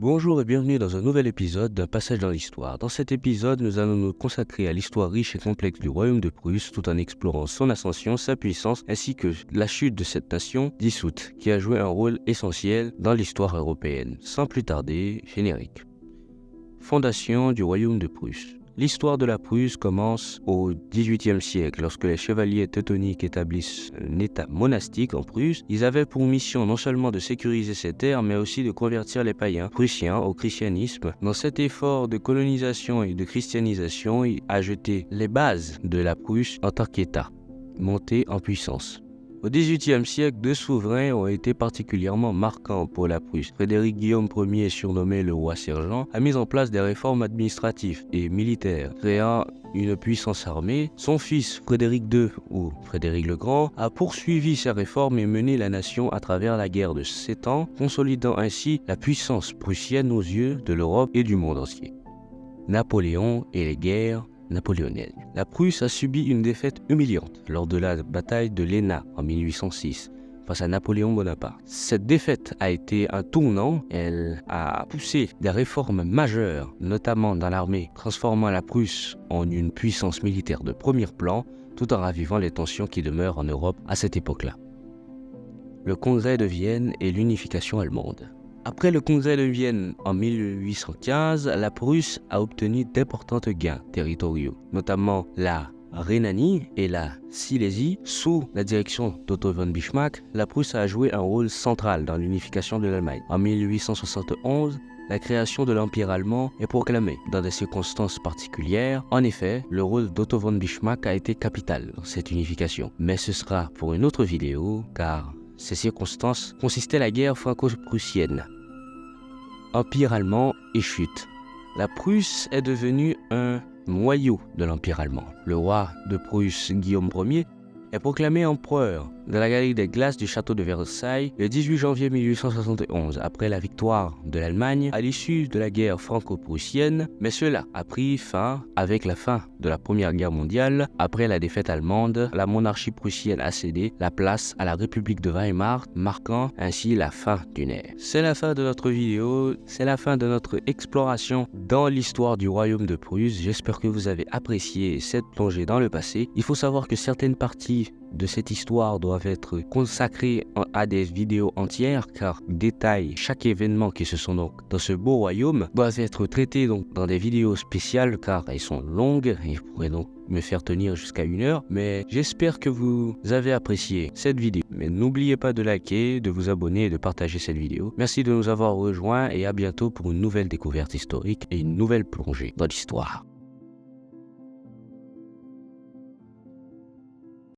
Bonjour et bienvenue dans un nouvel épisode d'un passage dans l'histoire. Dans cet épisode, nous allons nous consacrer à l'histoire riche et complexe du royaume de Prusse tout en explorant son ascension, sa puissance ainsi que la chute de cette nation dissoute qui a joué un rôle essentiel dans l'histoire européenne. Sans plus tarder, générique. Fondation du royaume de Prusse. L'histoire de la Prusse commence au XVIIIe siècle, lorsque les chevaliers teutoniques établissent un état monastique en Prusse. Ils avaient pour mission non seulement de sécuriser ces terres, mais aussi de convertir les païens prussiens au christianisme. Dans cet effort de colonisation et de christianisation, il a jeté les bases de la Prusse en tant qu'État, monté en puissance. Au XVIIIe siècle, deux souverains ont été particulièrement marquants pour la Prusse. Frédéric Guillaume Ier, surnommé le roi sergent, a mis en place des réformes administratives et militaires, créant une puissance armée. Son fils, Frédéric II, ou Frédéric le Grand, a poursuivi ces réformes et mené la nation à travers la guerre de 7 ans, consolidant ainsi la puissance prussienne aux yeux de l'Europe et du monde entier. Napoléon et les guerres napoléoniennes. La Prusse a subi une défaite humiliante lors de la bataille de l'Éna en 1806 face à Napoléon Bonaparte. Cette défaite a été un tournant, elle a poussé des réformes majeures, notamment dans l'armée, transformant la Prusse en une puissance militaire de premier plan, tout en ravivant les tensions qui demeurent en Europe à cette époque-là. Le Congrès de Vienne et l'unification allemande. Après le Congrès de Vienne en 1815, la Prusse a obtenu d'importants gains territoriaux, notamment la Rhénanie et la Silésie. Sous la direction d'Otto von Bismarck, la Prusse a joué un rôle central dans l'unification de l'Allemagne. En 1871, la création de l'Empire allemand est proclamée dans des circonstances particulières. En effet, le rôle d'Otto von Bismarck a été capital dans cette unification. Mais ce sera pour une autre vidéo, car ces circonstances consistaient la guerre franco-prussienne. Empire allemand et chute. La Prusse est devenue un noyau de l'Empire allemand. Le roi de Prusse, Guillaume Ier, est proclamé empereur de la galerie des glaces du château de Versailles le 18 janvier 1871, après la victoire de l'Allemagne à l'issue de la guerre franco-prussienne, mais cela a pris fin avec la fin de la Première Guerre mondiale. Après la défaite allemande, la monarchie prussienne a cédé la place à la République de Weimar, marquant ainsi la fin d'une ère. C'est la fin de notre vidéo, c'est la fin de notre exploration dans l'histoire du royaume de Prusse. J'espère que vous avez apprécié cette plongée dans le passé. Il faut savoir que certaines parties de cette histoire doivent être consacrées à des vidéos entières, car détaillent chaque événement qui se sont donc dans ce beau royaume, doivent être traités donc dans des vidéos spéciales, car elles sont longues et pourraient donc me faire tenir jusqu'à 1 heure. Mais j'espère que vous avez apprécié cette vidéo. Mais n'oubliez pas de liker, de vous abonner et de partager cette vidéo. Merci de nous avoir rejoints et à bientôt pour une nouvelle découverte historique et une nouvelle plongée dans l'histoire.